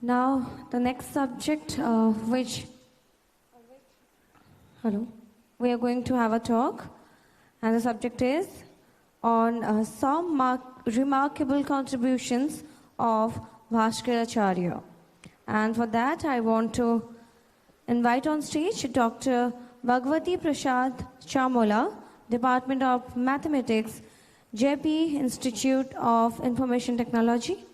Now, the next subject we are going to have a talk, and the subject is on some remarkable contributions of Bhaskaracharya. And for that, I want to invite on stage Dr. Bhagwati Prasad Chamola, Department of Mathematics, Jaypee Institute of Information Technology.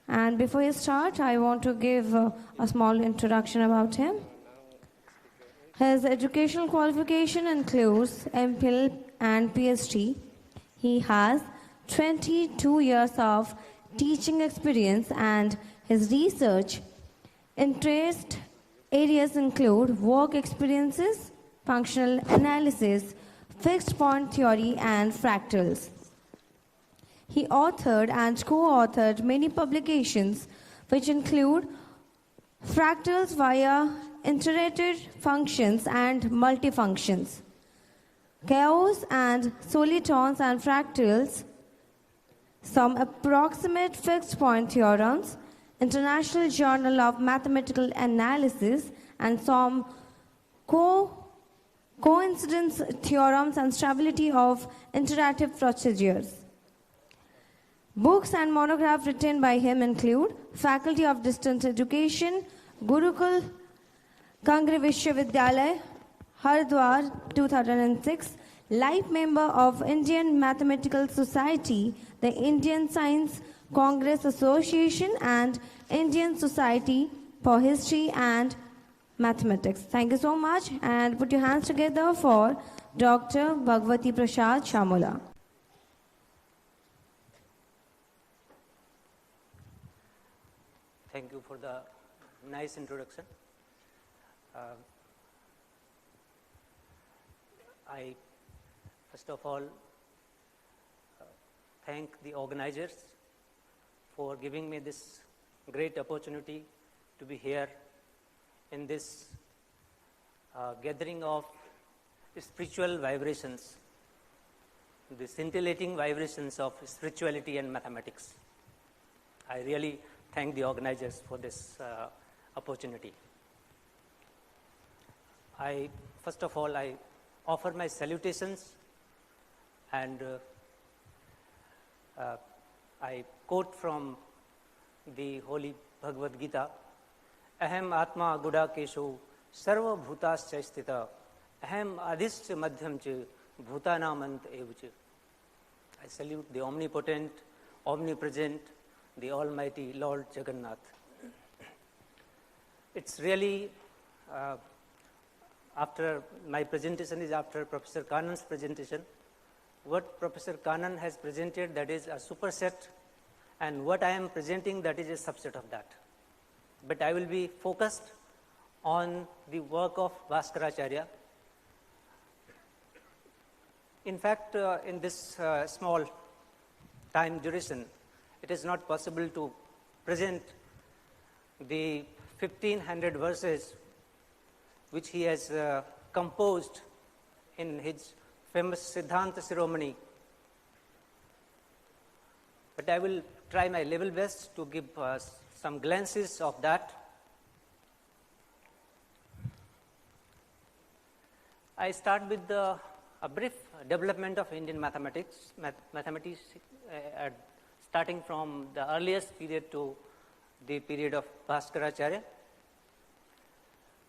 And before you start, I want to give a small introduction about him. His educational qualification includes MPhil and PhD. He has 22 years of teaching experience, and his research interest areas include work experiences, functional analysis, fixed point theory, and fractals. He authored and co-authored many publications which include fractals via iterated functions and multifunctions, chaos and solitons and fractals, some approximate fixed point theorems, International Journal of Mathematical Analysis, and some coincidence theorems and stability of interactive procedures. Books and monographs written by him include Faculty of Distance Education, Gurukul Kangri Vishwavidyalaya, Haridwar, 2006, Life Member of Indian Mathematical Society, the Indian Science Congress Association, and Indian Society for History and Mathematics. Thank you so much, and put your hands together for Dr. Bhagwati Prasad Chamola. Thank you for the nice introduction. I first of all thank the organizers for giving me this great opportunity to be here in this gathering of spiritual vibrations, the scintillating vibrations of spirituality and mathematics. I really thank the organizers for this opportunity. First of all, I offer my salutations, and I quote from the Holy Bhagavad Gita, Aham Atma Guda Kesho Sarva Bhutas Chaistita Aham Adhischa Madhyam Cha Bhutanamant Evucha. I salute the omnipotent, omnipresent, the Almighty Lord Jagannath. It's really, after my presentation is after Professor Kanan's presentation. What Professor Kanan has presented, that is a superset, and what I am presenting, that is a subset of that. But I will be focused on the work of Bhaskaracharya. In fact, in this small time duration, it is not possible to present the 1500 verses which he has composed in his famous Siddhanta ceremony. But I will try my level best to give some glances of that. I start with a brief development of Indian mathematics, starting from the earliest period to the period of Bhaskaracharya.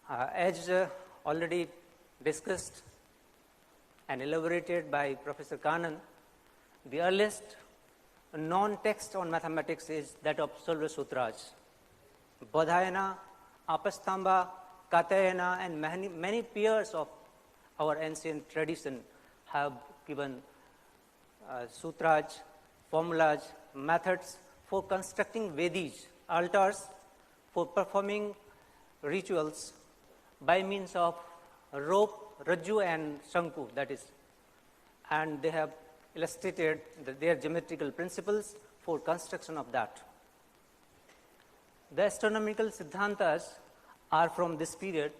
As already discussed and elaborated by Professor Kanan, the earliest non-text on mathematics is that of Solva Sutras. Bodhayana, Apastamba, Katayana, and many peers of our ancient tradition have given sutras, formulas, methods for constructing Vedis, altars, for performing rituals by means of rope, rajju, and shanku, that is. And they have illustrated their geometrical principles for construction of that. The astronomical Siddhantas are from this period.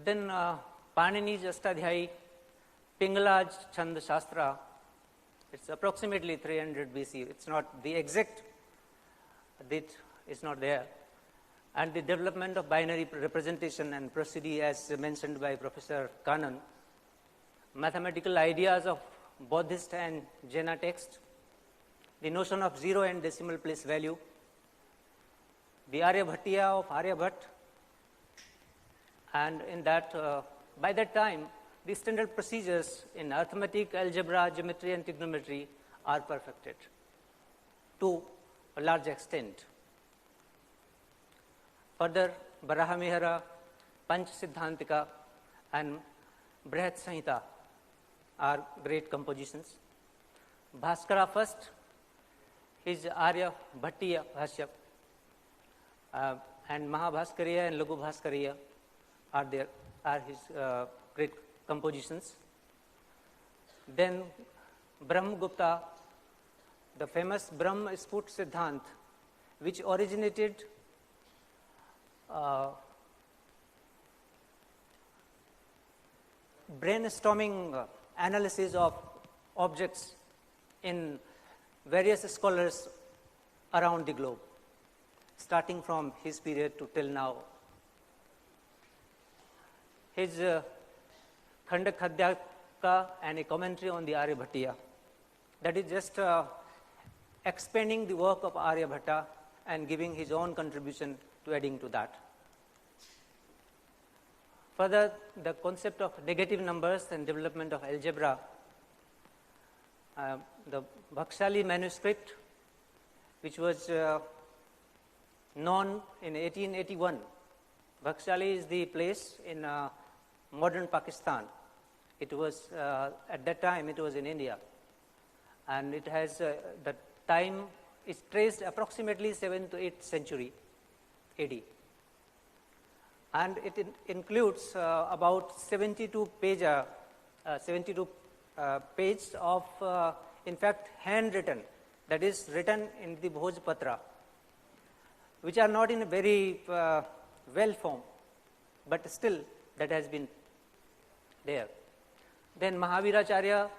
Then Panini's Ashtadhyayi, Pingala's Chand Shastra, It's approximately 300 BC. It's not the exact date is not there. And the development of binary representation and prosody, as mentioned by Professor Kanan, mathematical ideas of Buddhist and Jaina text, the notion of zero and decimal place value, the Aryabhatiya of Aryabhat, and in that, by that time, the standard procedures in arithmetic, algebra, geometry, and trigonometry are perfected to a large extent. Further, Barahamihara, Panch Siddhantika, and Brihat Samhita are great compositions. Bhaskara first, his Arya Bhattiya Bhashya, and Mahabhaskariya and Lagu Bhaskariya are his great compositions. Then Brahmagupta, the famous Brahma Sput Siddhant, which originated brainstorming analysis of objects in various scholars around the globe, starting from his period to till now. His Khanda Khadyaka and a commentary on the Aryabhatiya, that is just expanding the work of Aryabhata and giving his own contribution to adding to that. Further, the concept of negative numbers and development of algebra, the Bhaksali Manuscript, which was known in 1881. Bhaksali is the place in modern Pakistan. It was, at that time, it was in India. And it has, the time is traced approximately 7th to 8th century AD. And it includes about 72 pages of, in fact, handwritten, that is written in the Bhojpatra, which are not in a very well form, but still that has been there. Then Mahaviracharya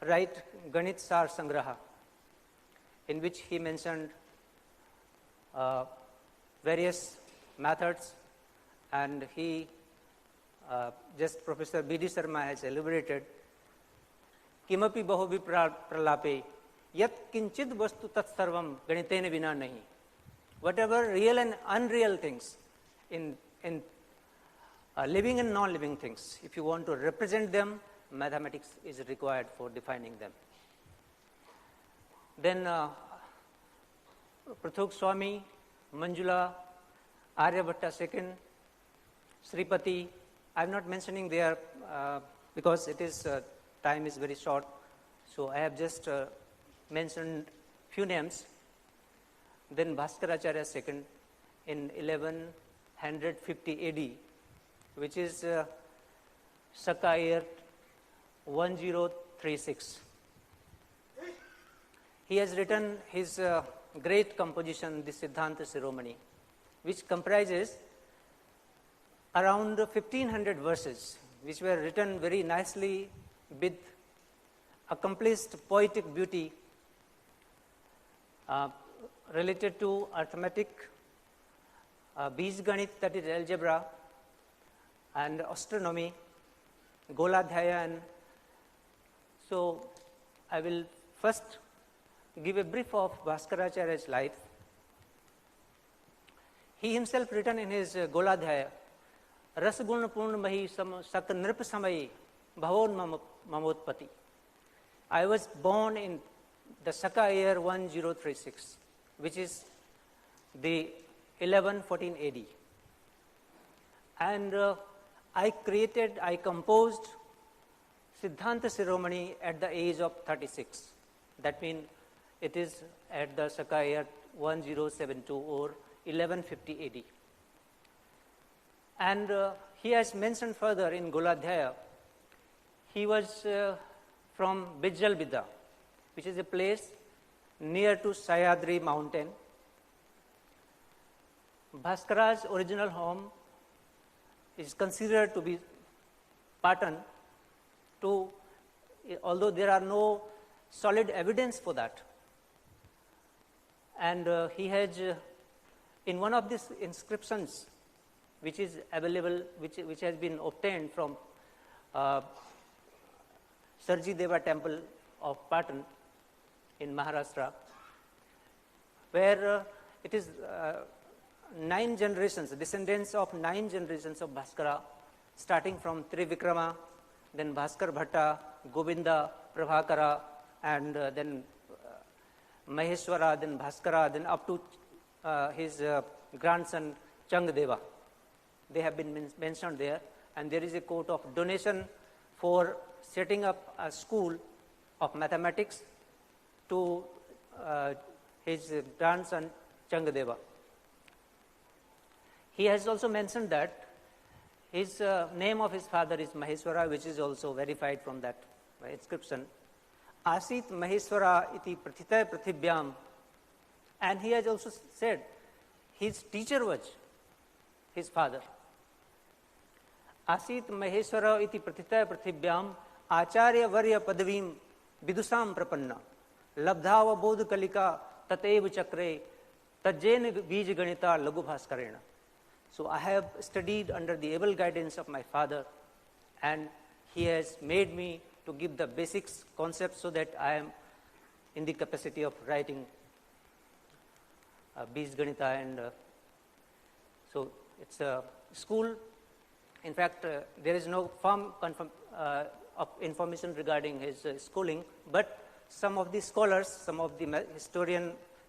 write Ganit Sar Sangraha, in which he mentioned various methods, and he, just Professor B.D. Sharma has elaborated, Kimapi bahubi pralape, yat kinchid vastu tat sarvam ganitene vina nahi. Whatever real and unreal things in living and non-living things, if you want to represent them, mathematics is required for defining them. Then Prathuk Swami, Manjula, Aryabhatta second, Sripati. I am not mentioning there because it is time is very short, so I have just mentioned few names. Then Bhaskaracharya second in 1150 AD, which is Saka year 1036. He has written his great composition, the Siddhanta Shiromani, which comprises around 1500 verses, which were written very nicely with accomplished poetic beauty related to arithmetic, Bijganit, that is algebra, and astronomy, Goladhyaya. And so I will first give a brief of Bhaskaracharya's life. He himself written in his Goladhyaya, Rasgun Purna Mahi Sak Nrip Samayi Bhavon Mamotpati. I was born in the Saka year 1036, which is the 1114 AD. And I composed Siddhanta Shiromani at the age of 36. That means it is at the Saka year 1072 or 1150 AD. And he has mentioned further in Goladhyaya, he was from Bijjalbida, which is a place near to Sayadri mountain. Bhaskara's original home is considered to be Patan, although there are no solid evidence for that. And he has, in one of these inscriptions, which is available, which has been obtained from Sarji Deva temple of Patan in Maharashtra, where it is 9 generations, descendants of 9 generations of Bhaskara, starting from Trivikrama, then Bhaskar Bhatta, Govinda, Prabhakara, and then Maheshwara, then Bhaskara, then up to his grandson Changdeva. They have been mentioned there, and there is a quote of donation for setting up a school of mathematics to his grandson Changdeva. He has also mentioned that his name of his father is Maheshwara, which is also verified from that inscription. Asit Maheshwara iti prathitaya prathibyam. And he has also said his teacher was his father. Asit Maheshwara iti prathitaya prathibyam acharya varya padavim vidusam prapanna labdhava bodh kalika tatev chakre tajjen bij ganita lagu bhaskarena. So I have studied under the able guidance of my father, and he has made me to give the basics concepts so that I am in the capacity of writing Bij Ganita, and so it's a school. In fact, there is no firm of information regarding his schooling, but some of the scholars, some of the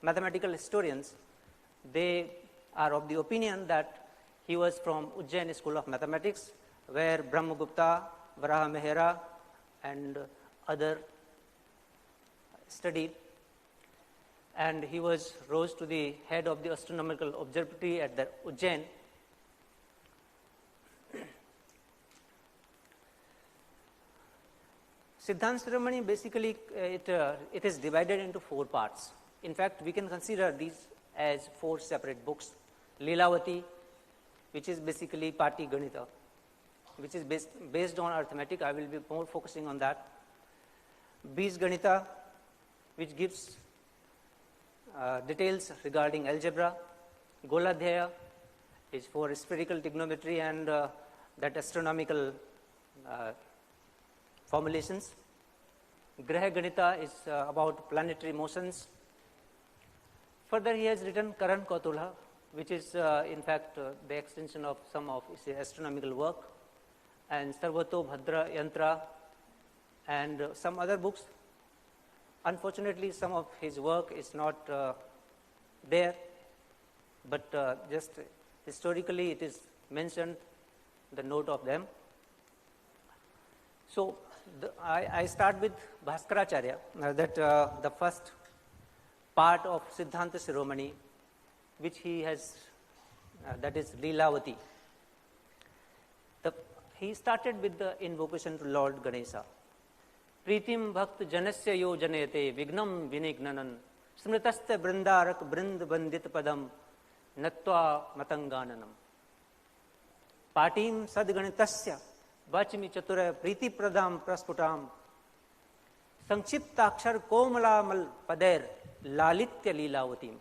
mathematical historians, they are of the opinion that he was from Ujjain School of Mathematics, where Brahmagupta, Varaha Mehra, and other studied. And he was rose to the head of the astronomical observatory at the Ujjain. Siddhant Shiromani, basically, it is divided into 4 parts. In fact, we can consider these as 4 separate books. Lilavati, which is basically Party Ganita, which is based on arithmetic. I will be more focusing on that. Bij Ganita, which gives details regarding algebra. Goladhyaya is for spherical trigonometry and that astronomical formulations. Graha Ganita is about planetary motions. Further, he has written Karan Kautulha, which is in fact the extension of some of his astronomical work, and Sarvato Bhadra Yantra, and some other books. Unfortunately, some of his work is not there, but just historically it is mentioned, the note of them. So I start with Bhaskaracharya, that the first part of Siddhanta Shiromani, which he has, that is Lilavati. He started with the invocation to Lord Ganesha. Pritim bhakt janasya yo janete vignam vinignanan smritaste brindarak brind bandit padam natva matangananam. Patim sadganitasya vachmi chatura priti pradam prasputam sanchiptakshar komalamal pader lalitya lilavatim.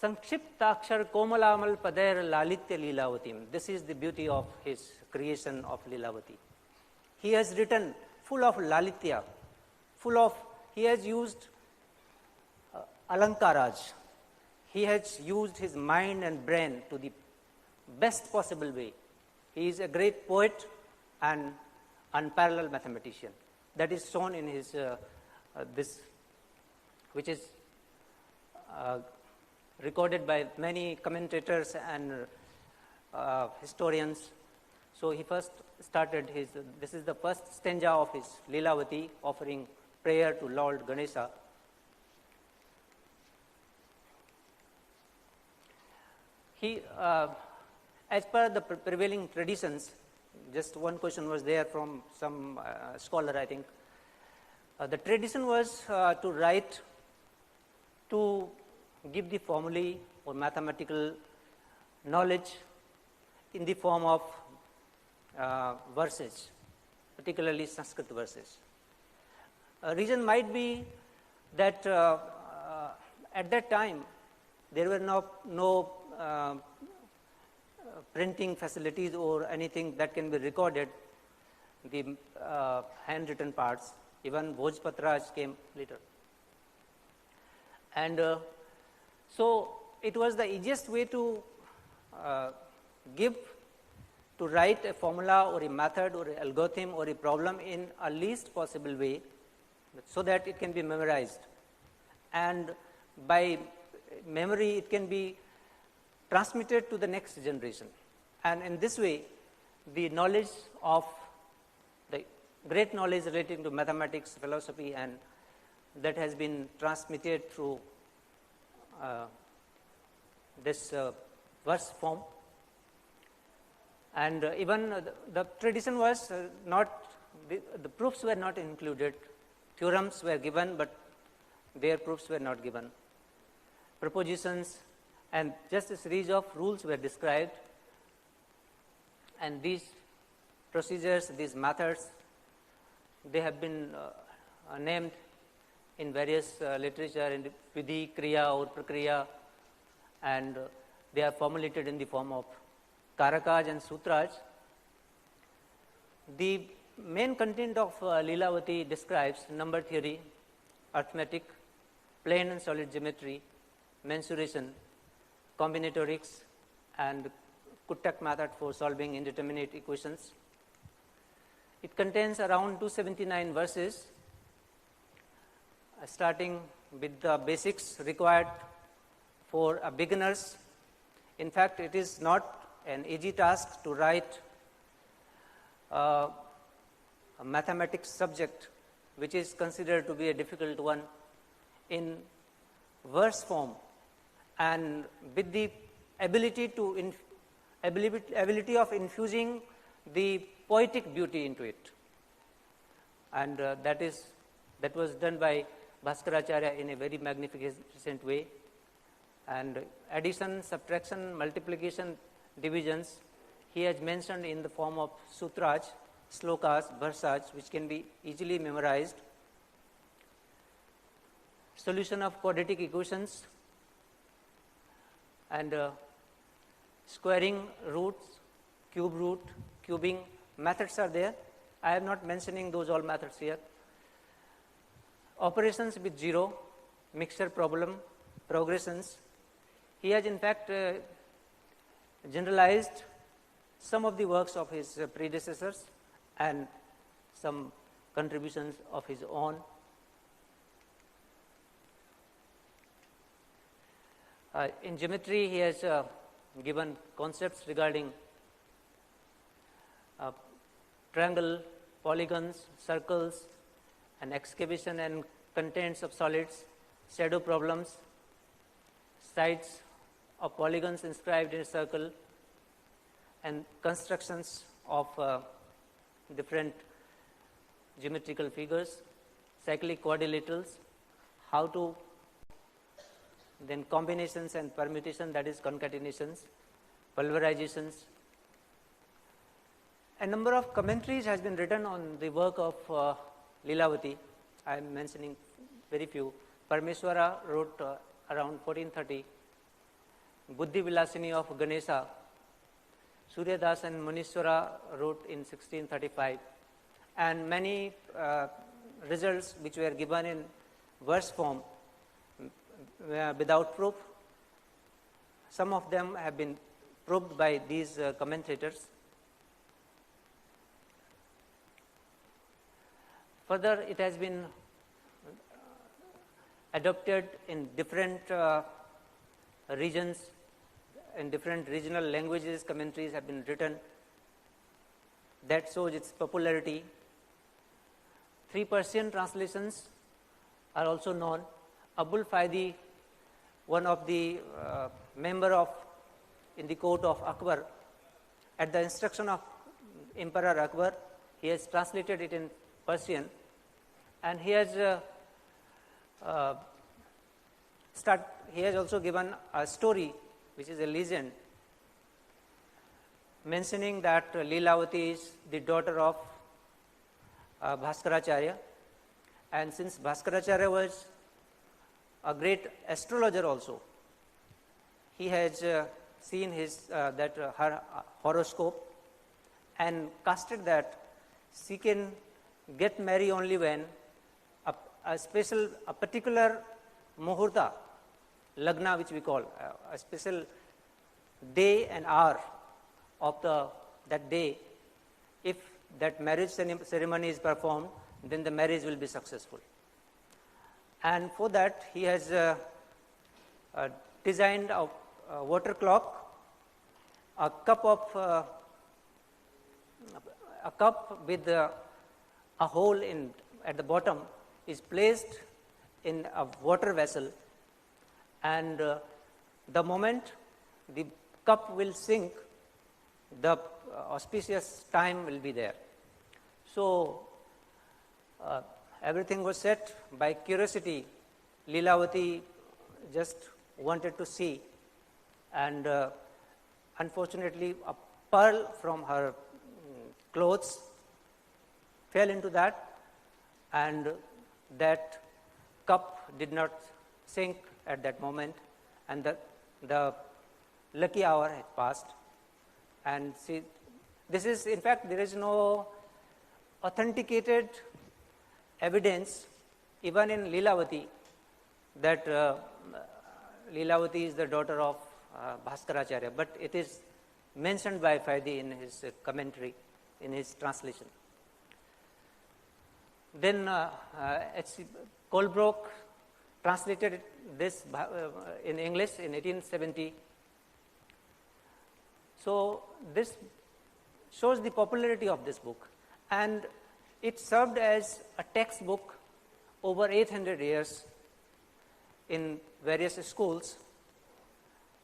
Sanchiptakshar komalamal pader lalitya lilavatim. This is the beauty of his creation of Lilavati. He has written full of lalitya, he has used alankaraj. He has used his mind and brain to the best possible way. He is a great poet and unparalleled mathematician. That is shown in his, this, which is recorded by many commentators and historians. So he first started his, this is the first stanza of his Lilavati, offering prayer to Lord Ganesha. He, as per the prevailing traditions, just one question was there from some scholar, I think. The tradition was to write, to give the formulae or mathematical knowledge in the form of verses, particularly Sanskrit verses. reason might be that at that time there were no printing facilities or anything that can be recorded, the handwritten parts. Even Bhojpatraj came later. And so it was the easiest way to write a formula or a method or an algorithm or a problem in a least possible way so that it can be memorized. And by memory, it can be transmitted to the next generation. And in this way, the knowledge of the great knowledge relating to mathematics, philosophy, and that has been transmitted through this verse form. And even the tradition was not, the proofs were not included. Theorems were given, but their proofs were not given. Propositions and just a series of rules were described, and these procedures, these methods, they have been named in various literature in Vidhi, Kriya or Prakriya, and they are formulated in the form of Karakas and Sutras. The main content of Leelavati describes number theory, arithmetic, plane and solid geometry, mensuration, combinatorics, and Kuttak method for solving indeterminate equations. It contains around 279 verses, starting with the basics required for beginners. In fact, it is not an easy task to write a mathematics subject which is considered to be a difficult one in verse form, and with the ability of infusing the poetic beauty into it. And that was done by Bhaskaracharya in a very magnificent way. And addition, subtraction, multiplication, divisions, he has mentioned in the form of sutras, slokas, bharsas, which can be easily memorized. Solution of quadratic equations and squaring roots, cube root, cubing methods are there. I am not mentioning those all methods here. Operations with zero, mixture problem, progressions. He has in fact generalized some of the works of his predecessors and some contributions of his own. In geometry, he has given concepts regarding triangle, polygons, circles, and excavation and contents of solids, shadow problems, sides of polygons inscribed in a circle, and constructions of different geometrical figures, cyclic quadrilaterals, how to then combinations and permutation, that is concatenations, pulverizations. A number of commentaries has been written on the work of Leelavati. I am mentioning very few. Parmeshwara wrote around 1430. Buddhi Vilasini of Ganesha. Suryadas and Munishwara wrote in 1635. And many results which were given in verse form without proof. Some of them have been proved by these commentators. Further, it has been adopted in different regions, in different regional languages. Commentaries have been written. That shows its popularity. 3 Persian translations are also known. Abul Faidi, one of the member in the court of Akbar, at the instruction of Emperor Akbar, he has translated it in Persian, and he has also given a story which is a legend mentioning that Leelavati is the daughter of Bhaskaracharya, And since Bhaskaracharya was a great astrologer also, he has seen her horoscope and casted that she can get married only when a particular muhurta, lagna which we call, a special day and hour of that day, if that marriage ceremony is performed, then the marriage will be successful. And for that he has designed a water clock, a cup with a hole at the bottom is placed in a water vessel, and the moment the cup will sink, the auspicious time will be there. So everything was set. By curiosity, Leelavati just wanted to see, and unfortunately a pearl from her clothes fell into that, and that cup did not sink at that moment, and the lucky hour had passed. And see, this is, in fact, there is no authenticated evidence even in Leelavati that Leelavati is the daughter of Bhaskaracharya, but it is mentioned by Faidi in his commentary, in his translation. Then H.C. Colebrook translated this in English in 1870. So this shows the popularity of this book, and it served as a textbook over 800 years in various schools,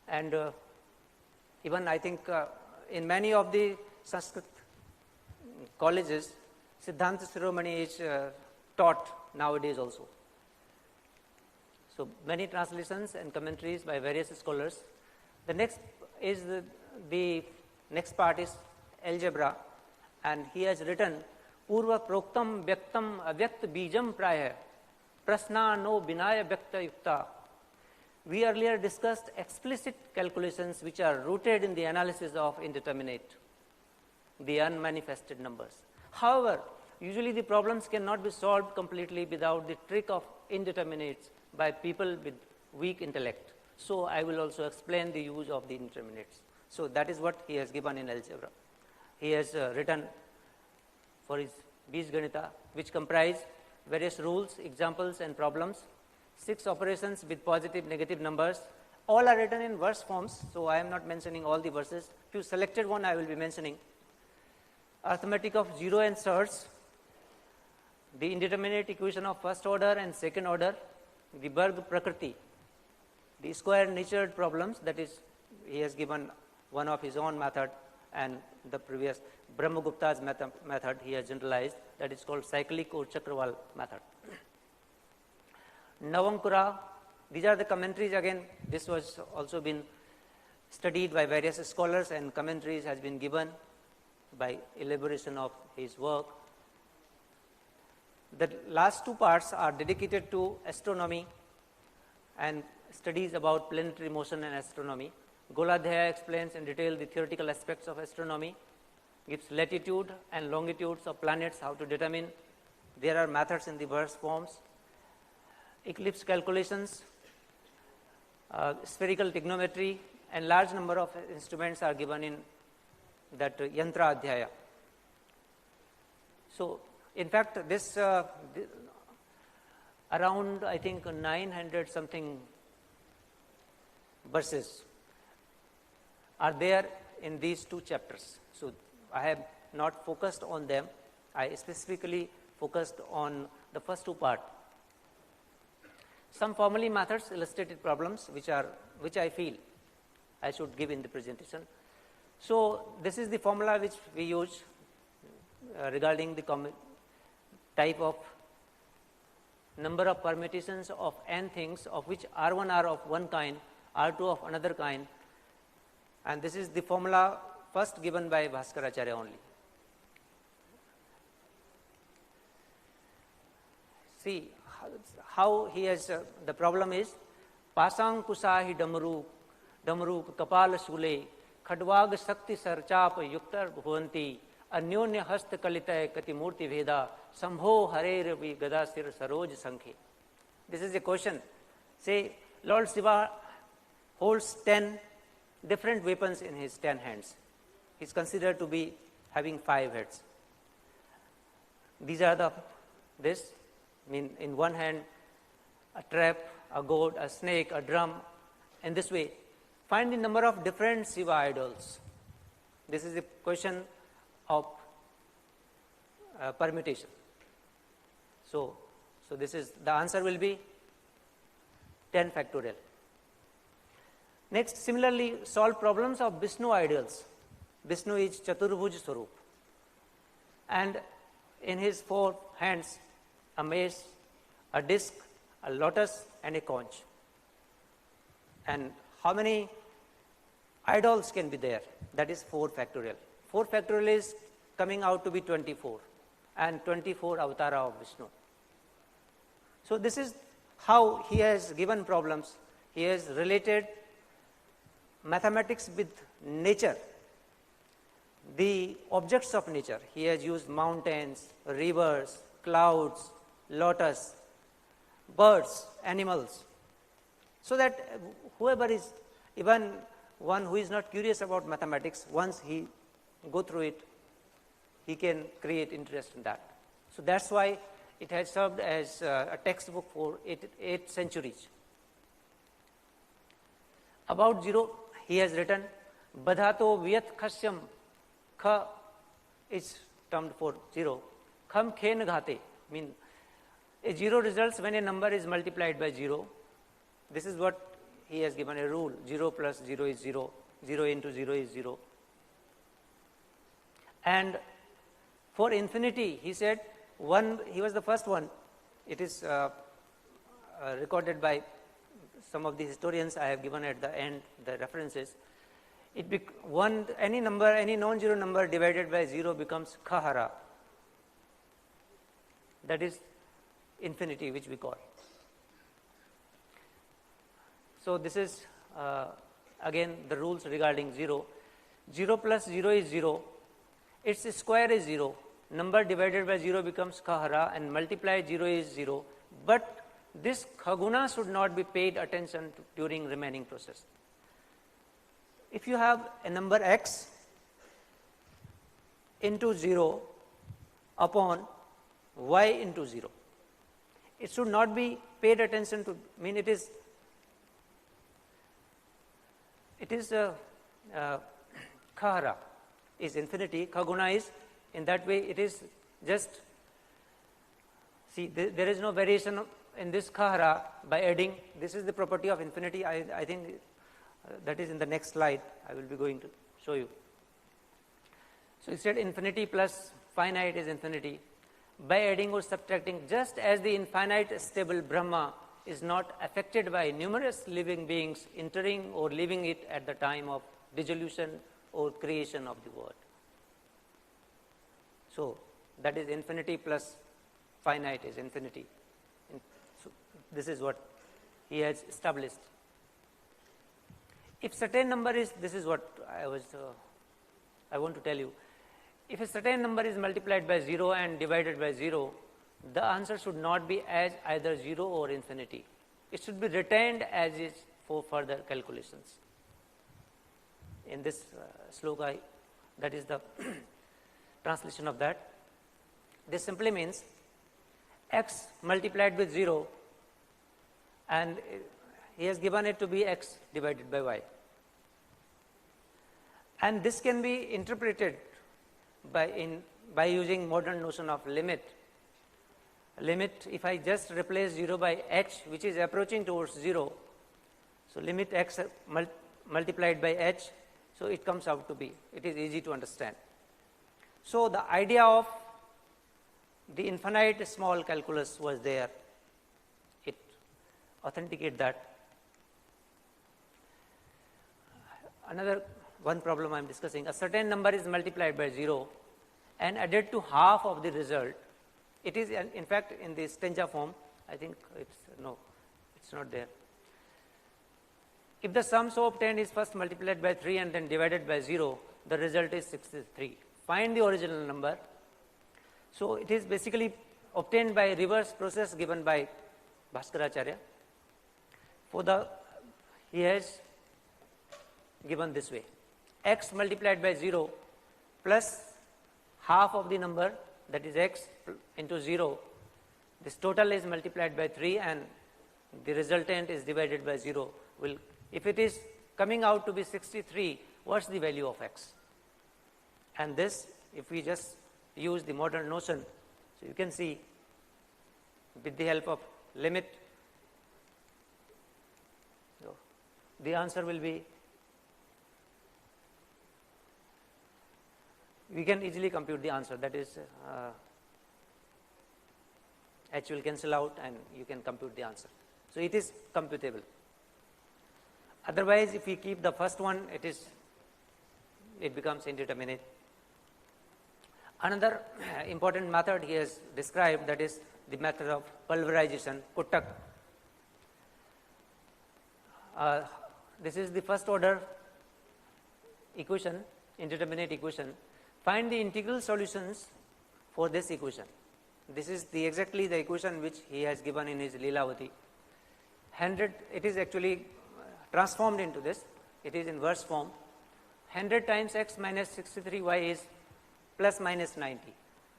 and even I think in many of the Sanskrit colleges, Siddhanta Shiromani is taught nowadays also. So many translations and commentaries by various scholars. The next is the next part is algebra, and he has written Purva Proktam Vyaktam Avyakt Bijam Praya Prasna No Binaya Vyakta Yukta. We earlier discussed explicit calculations which are rooted in the analysis of indeterminate, the unmanifested numbers. However, usually the problems cannot be solved completely without the trick of indeterminates by people with weak intellect. So I will also explain the use of the indeterminates. So that is what he has given in algebra. He has written for his Bijganita, which comprise various rules, examples and problems, 6 operations with positive, negative numbers. All are written in verse forms, so I am not mentioning all the verses. Few selected one I will be mentioning. Arithmetic of 0 and surds, the indeterminate equation of first order and second order, the Berg Prakriti, the square natured problems, that is, he has given one of his own method, and the previous Brahmagupta's method he has generalized, that is called cyclic or Chakrawal method. Navankura, these are the commentaries again. This was also been studied by various scholars, and commentaries has been given by elaboration of his work. The last 2 parts are dedicated to astronomy and studies about planetary motion and astronomy. Goladhyaya explains in detail the theoretical aspects of astronomy, gives latitude and longitudes of planets, how to determine. There are methods in the verse forms. Eclipse calculations, spherical trigonometry, and large number of instruments are given in that Yantra Adhyaya. So, in fact, this around I think 900 something verses are there in these 2 chapters. So, I have not focused on them. I specifically focused on the first 2 parts. Some formally methods, illustrated problems, which I feel I should give in the presentation. So this is the formula which we use regarding the type of number of permutations of n things, of which R1 are of one kind, R2 of another kind, and this is the formula first given by Bhaskaracharya only. see how he has, the problem is, Pasang kusahi damruk kapal shule, khadwag sakti sarchap yuktar bhuvanti, anyonya hast kalitay kati murti veda, sambho harer vi gadasir saroj sankhe. This is a question. Say, Lord Shiva holds 10 different weapons in his 10 hands. He is considered to be having 5 heads. These are this, in one hand, a trap, a goat, a snake, a drum, in this way. Find the number of different Shiva idols. This is a question of permutation. So this is, the answer will be 10 factorial. Next, similarly, solve problems of Vishnu idols. Vishnu is Chaturbhuj Swarup. And in his 4 hands, a mace, a disc, a lotus, and a conch. And how many idols can be there? That is 4 factorial. 4 factorial is coming out to be 24, and 24 avatara of Vishnu. So this is how he has given problems. He has related mathematics with nature, the objects of nature. He has used mountains, rivers, clouds, lotus, birds, animals, so that whoever is, even one who is not curious about mathematics, once he go through it, he can create interest in that. So that's why it has served as a textbook for 8 centuries. About 0, he has written, Badhato Vyat Khasyam, Kha is termed for 0, Kham Khen Ghate, mean a 0 results when a number is multiplied by 0. This is what he has given a rule, 0 plus 0 is 0, 0 into 0 is 0. And for infinity, he said, 1, he was the first one. It is recorded by some of the historians. I have given at the end the references. Any number, any non-zero number divided by 0 becomes khahara. That is infinity, which we call. So this is again the rules regarding 0. 0 plus 0 is 0. Its square is 0. Number divided by 0 becomes khahara, and multiplied 0 is 0. But this khaguna should not be paid attention to during remaining process. If you have a number x into 0 upon y into 0, it should not be paid attention to, mean it is khahara is infinity, khaguna is, in that way it is just, see, there is no variation in this khahara by adding. This is the property of infinity. I think that is in the next slide. I will be going to show you. So instead, infinity plus finite is infinity. By adding or subtracting, just as the infinite stable Brahma is not affected by numerous living beings entering or leaving it at the time of dissolution or creation of the world. So that is infinity plus finite is infinity. So this is what he has established. If certain number is, this is what I want to tell you. If a certain number is multiplied by 0 and divided by 0, the answer should not be as either 0 or infinity. It should be retained as is for further calculations. In this sloka, that is the translation of that. This simply means x multiplied with 0, and he has given it to be x divided by y. And this can be interpreted by using modern notion of limit. Limit, if I just replace 0 by h, which is approaching towards 0, so limit x multiplied by h, so it comes out to be, it is easy to understand. So the idea of the infinite small calculus was there. It authenticates that. Another one problem I am discussing, a certain number is multiplied by 0 and added to half of the result, It is in fact in the stanza form. I think it's not there. If the sum so obtained is first multiplied by 3 and then divided by 0, the result is 63. Find the original number. So it is basically obtained by reverse process given by Bhaskaracharya. He has given this way: x multiplied by 0 plus half of the number, that is x into 0. This total is multiplied by 3 and the resultant is divided by 0. If it is coming out to be 63, what's the value of x? And this, if we just use the modern notion, so you can see with the help of limit, so the answer will be, we can easily compute the answer, that is h will cancel out and you can compute the answer. So it is computable. Otherwise, if we keep the first one, it becomes indeterminate. Another important method he has described, that is the method of pulverization, Kuttak. This is the first order equation, indeterminate equation. Find the integral solutions for this equation. This is exactly the equation which he has given in his Leelavati. It is actually transformed into this. It is in verse form. 100 times x minus 63y is plus minus 90,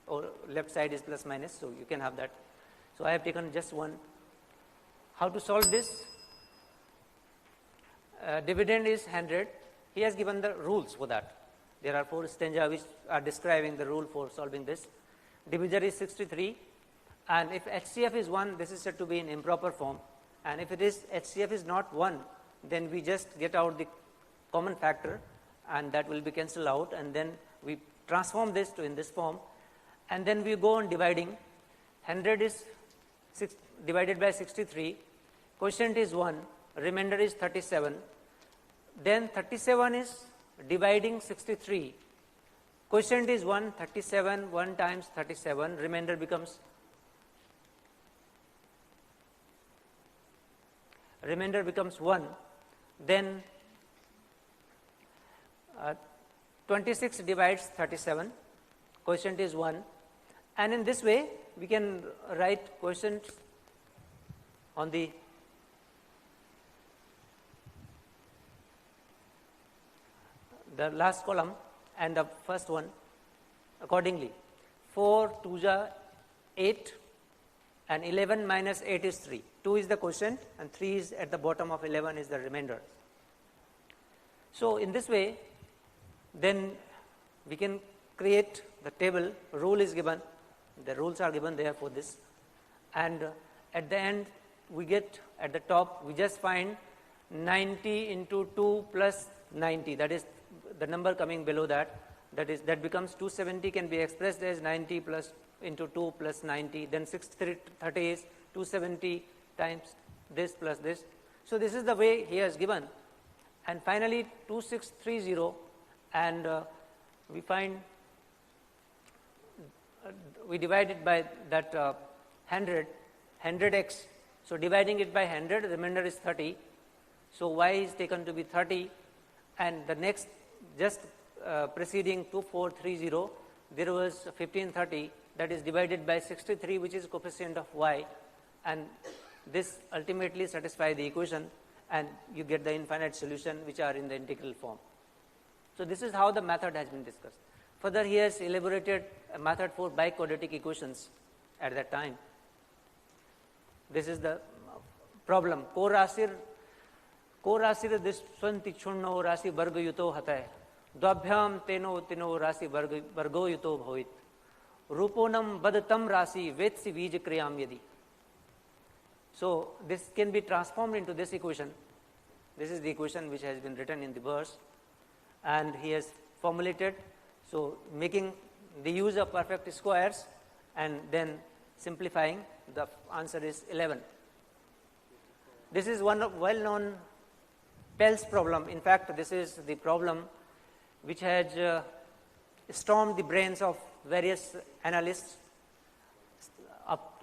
or left side is plus minus, so you can have that. So I have taken just one. How to solve this? Dividend is 100. He has given the rules for that. There are 4 stanza which are describing the rule for solving this. Divisor is 63, and if HCF is 1, this is said to be in improper form, and if it is HCF is not 1, then we just get out the common factor and that will be cancelled out, and then we transform this to in this form, and then we go on dividing. 100 is divided by 63, quotient is 1, remainder is 37, then 37 is dividing 63, quotient is 1, 37, 1 times 37, remainder becomes 1, then 26 divides 37, quotient is 1, and in this way we can write quotient on the last column and the first one accordingly. 4 2 are 8 and 11 minus 8 is 3. 2 is the quotient and 3 is at the bottom of 11 is the remainder. So in this way, then we can create the table. Rule is given, the rules are given there for this, and at the end we get at the top, we just find 90 into 2 plus 90, that is the number coming below that, that becomes 270, can be expressed as 90 plus into 2 plus 90, then 630 is 270 times this plus this. So this is the way he has given, and finally 2630, and we find we divide it by that 100x. So dividing it by 100, the remainder is 30. So y is taken to be 30, and the next just preceding 2430, there was 1530, that is divided by 63, which is coefficient of y, and this ultimately satisfies the equation, and you get the infinite solution which are in the integral form. So this is how the method has been discussed. Further, he has elaborated a method for biquadratic equations at that time. This is the problem. Ko rasir dishwanti chunno rasi vargayuto hatay. Dvabhyam teno tino rasi vargoyuto bhavit. Ruponam badatam rasi vetsi vij kriyam yadi. So this can be transformed into this equation. This is the equation which has been written in the verse, and he has formulated, so making the use of perfect squares and then simplifying, the answer is 11. This is one well-known Pell's problem. In fact, this is the problem which has stormed the brains of various analysts.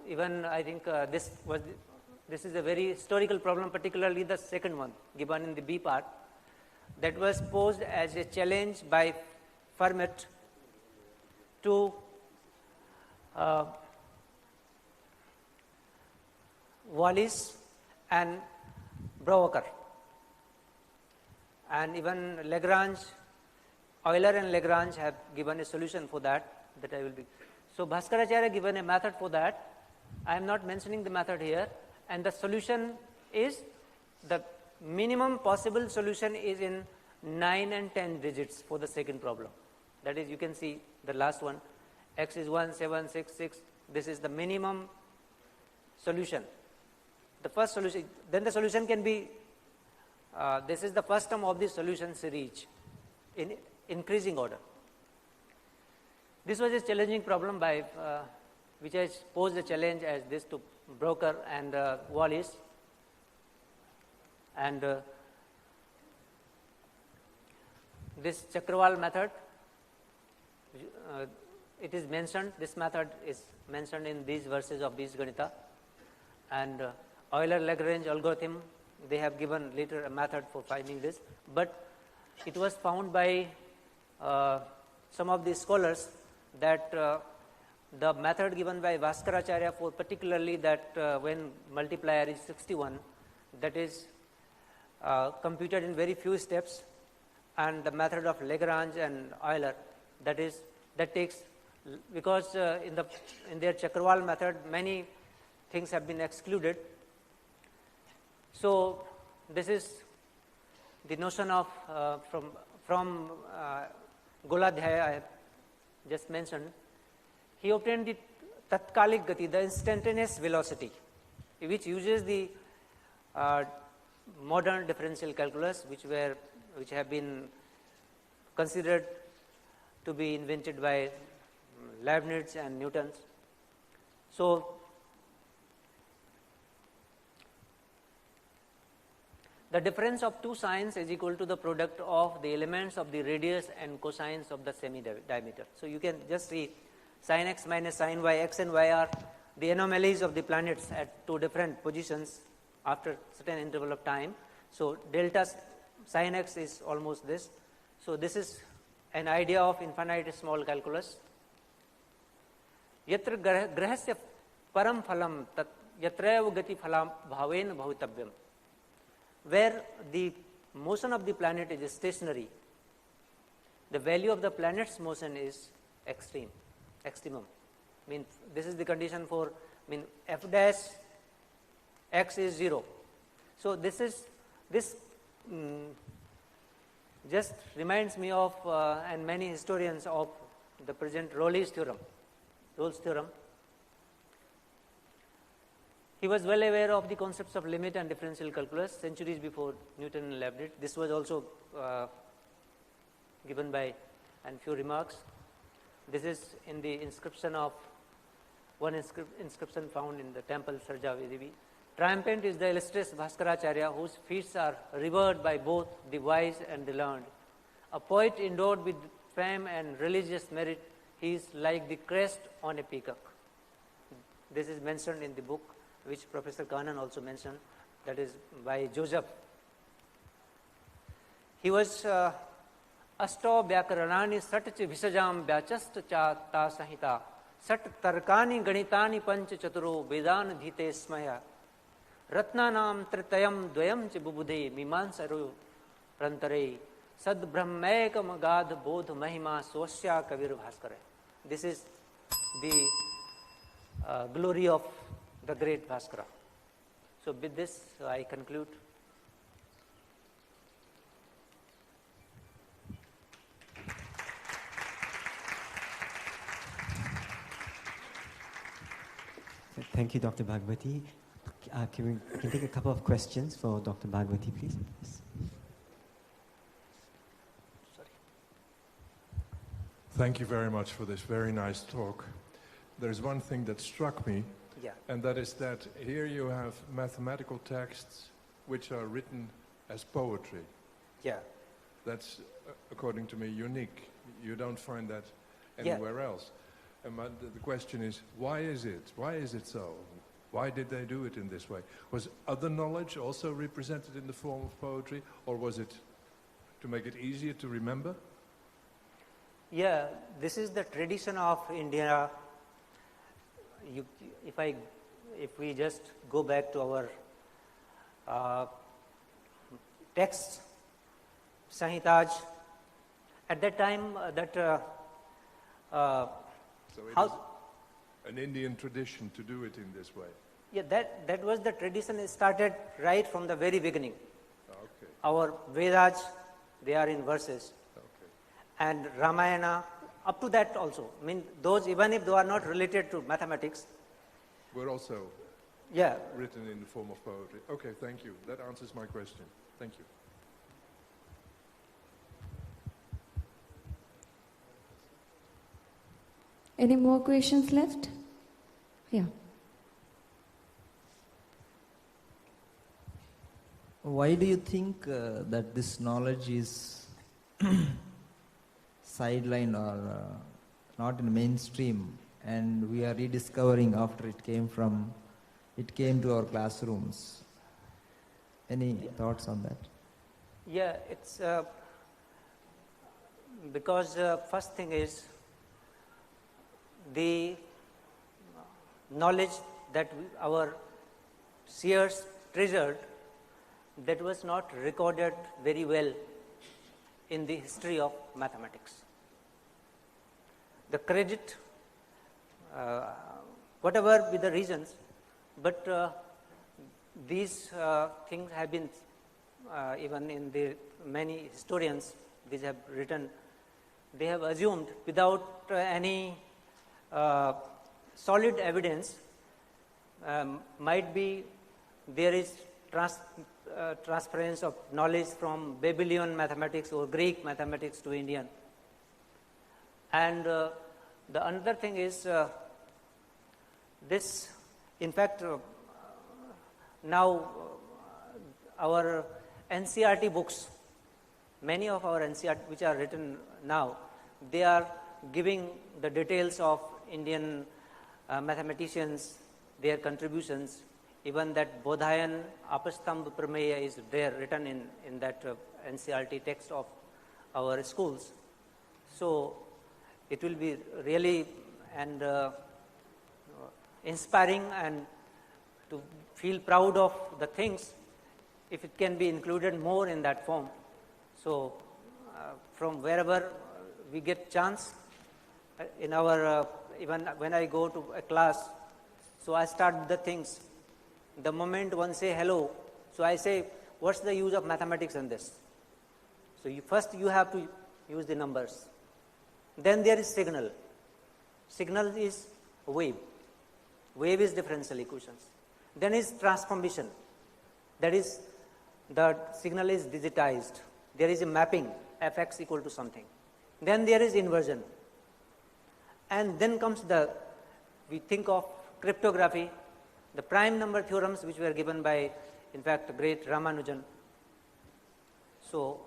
even I think this is a very historical problem, particularly the second one given in the B part, that was posed as a challenge by Fermat to Wallis and Brouwer, and even Lagrange, Euler and Lagrange have given a solution for that I will be. So Bhaskaracharya given a method for that. I am not mentioning the method here, and the solution is, the minimum possible solution is in 9 and 10 digits for the second problem. That is, you can see the last one, x is 1, 7, 6, 6. This is the minimum solution. The first solution, then the solution can be, this is the first term of the solution series in increasing order. This was a challenging problem by, which has posed a challenge as this to Brouwer and Wallis. And this Chakrawal method, it is mentioned, this method is mentioned in these verses of Bijganita. And Euler-Lagrange algorithm, they have given later a method for finding this, but it was found by some of the scholars that the method given by Bhaskaracharya for particularly that when multiplier is 61, that is computed in very few steps, and the method of Lagrange and Euler, that takes, because in their Chakrawal method many things have been excluded. So this is the notion of from Goladhyaya I have just mentioned. He obtained the Tatkalik Gati, the instantaneous velocity, which uses the modern differential calculus, which have been considered to be invented by Leibniz and Newton. So the difference of two sines is equal to the product of the elements of the radius and cosines of the semi-diameter. So you can just see sin x minus sin y, x and y are the anomalies of the planets at two different positions after certain interval of time. So delta sin x is almost this. So this is an idea of infinite small calculus. Yatra grahasya param phalam tat yatraiva gati phalam bhaven bhavitavyam. Where the motion of the planet is stationary, the value of the planet's motion is extremum. Mean this is the condition for f dash x is 0. So this just reminds me of and many historians of the present Rolle's theorem. He was well aware of the concepts of limit and differential calculus centuries before Newton and Leibniz. This was also given by and few remarks. This is in the inscription of one inscription found in the temple Sarja Devi. Triumphant is the illustrious Bhaskaracharya, whose feats are revered by both the wise and the learned. A poet endowed with fame and religious merit, he is like the crest on a peacock. This is mentioned in the book which Professor Kanan also mentioned, that is by Joseph. He was Asto Vyakaranani Satch Visajam Vyachast Cha Ta Sahita Sat Tarkani Ganitani Panch Chaturo Vedan Dhite Smaya Ratnanam Tritayam Dvayam Ch Bubudhe Mimansaru Prantare Sad Brahmaekam Gadh Bodh Mahima Swasya Kavir Bhaskara. This is the glory of the great Bhaskara. So with this I conclude. Thank you, Dr. Bhagwati. Can we take a couple of questions for Dr. Bhagwati, please? Yes. Thank you very much for this very nice talk. There's one thing that struck me, and that is that here you have mathematical texts which are written as poetry. Yeah. That's, according to me, unique. You don't find that anywhere else. And the question is, why is it? Why is it so? Why did they do it in this way? Was other knowledge also represented in the form of poetry, or was it to make it easier to remember? Yeah, this is the tradition of India. If we just go back to our texts, Sahitaj, at that time so it is an Indian tradition to do it in this way. Yeah, that was the tradition. It started right from the very beginning. Okay. Our Vedas, they are in verses. Okay. And Ramayana, up to that also. I mean, those, even if they are not related to mathematics, were also written in the form of poetry. Okay, thank you. That answers my question. Thank you. Any more questions left? Yeah. Why do you think that this knowledge is sidelined or not in mainstream, and we are rediscovering after it came to our classrooms? Any thoughts on that? Yeah, it's because first thing is the knowledge that our seers treasured, that was not recorded very well in the history of mathematics. The credit, whatever be the reasons, but these things have been, even in the many historians, these have written, they have assumed without any solid evidence, might be there is transference of knowledge from Babylonian mathematics or Greek mathematics to Indian. And the another thing is this, in fact, now our NCERT books, many of our NCERT which are written now, they are giving the details of Indian mathematicians, their contributions. Even that Bodhayan Apastambha Prameya is there written in that NCERT text of our schools. So it will be really and inspiring and to feel proud of the things if it can be included more in that form. So from wherever we get chance, in our even when I go to a class, so I start the things. The moment one say hello, so I say, what's the use of mathematics in this? So first you have to use the numbers. Then there is signal. Signal is wave. Wave is differential equations. Then is transformation. That is, the signal is digitized. There is a mapping, fx equal to something. Then there is inversion. And then comes we think of cryptography, the prime number theorems which were given by, in fact, the great Ramanujan. So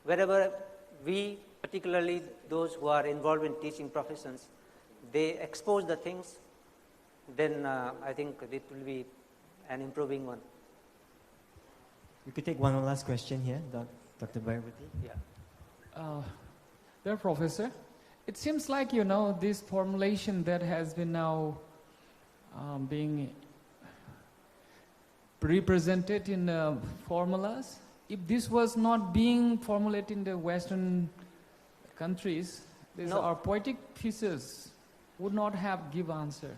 wherever we, particularly those who are involved in teaching professions, they expose the things, then I think it will be an improving one. We could take one last question here, Dr. Bhagwati. Yeah. Dear Professor, it seems like, this formulation that has been now being represented in formulas, if this was not being formulated in the Western countries, our poetic pieces would not have give answer.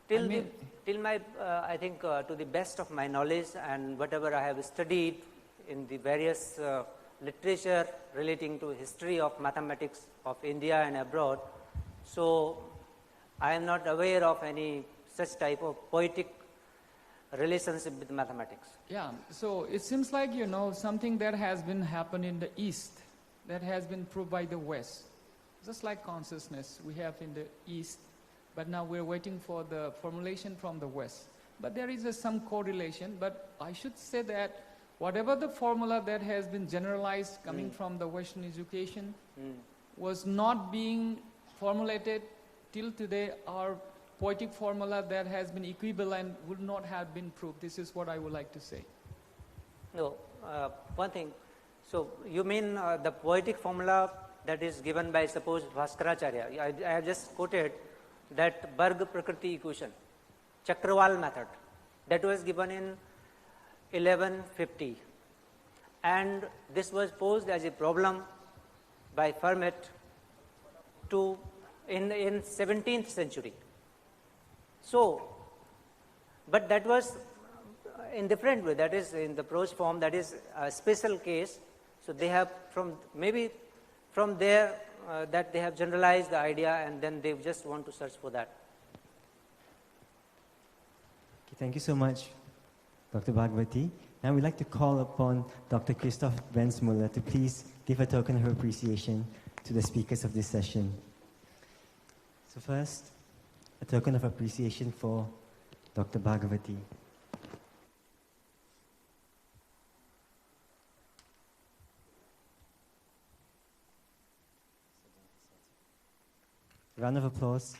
Till my, I think to the best of my knowledge and whatever I have studied in the various literature relating to history of mathematics of India and abroad, so I am not aware of any such type of poetic relationship with mathematics. Yeah, so it seems like, something that has been happened in the East that has been proved by the West. Just like consciousness we have in the East, but now we're waiting for the formulation from the West. But there is some correlation, but I should say that whatever the formula that has been generalized coming from the Western education was not being formulated till today are poetic formula that has been equivalent would not have been proved. This is what I would like to say. No, one thing. So you mean the poetic formula that is given by, suppose, Bhaskaracharya. I have just quoted that Berg Prakriti equation, Chakrawal method, that was given in 1150, and this was posed as a problem by Fermat in 17th century. So, but that was in different way, that is in the prose form, that is a special case. So they have maybe from there that they have generalized the idea, and then they just want to search for that. Okay, thank you so much, Dr. Bhagwati. Now we'd like to call upon Dr. Christoph Wensmuller to please give a token of her appreciation to the speakers of this session. So first, a token of appreciation for Dr. Bhagwati. Round of applause.